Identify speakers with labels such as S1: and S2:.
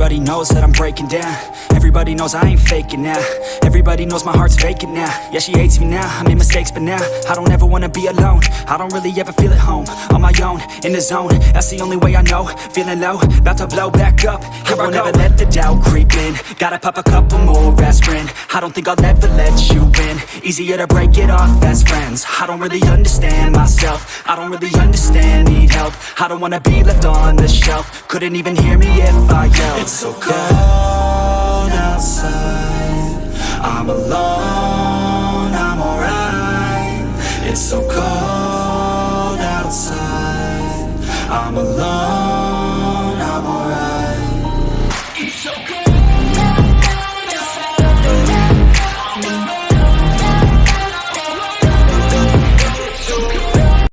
S1: Everybody knows that I'm breaking down. Everybody knows I ain't faking now. Everybody knows my heart's vacant now. Yeah, she hates me now, I made mistakes but now I don't ever wanna be alone. I don't really ever feel at home. On my own, in the zone, that's the only way I know. Feeling low, about to blow back up. I won't ever let the doubt creep in. Gotta pop a couple more aspirin. I don't think I'll ever let you in. Easier to break it off as friends. I don't really understand myself. I don't really understand, need help. I don't wanna be left on the shelf. Couldn't even hear me if I yelled.
S2: It's so cold outside, I'm alone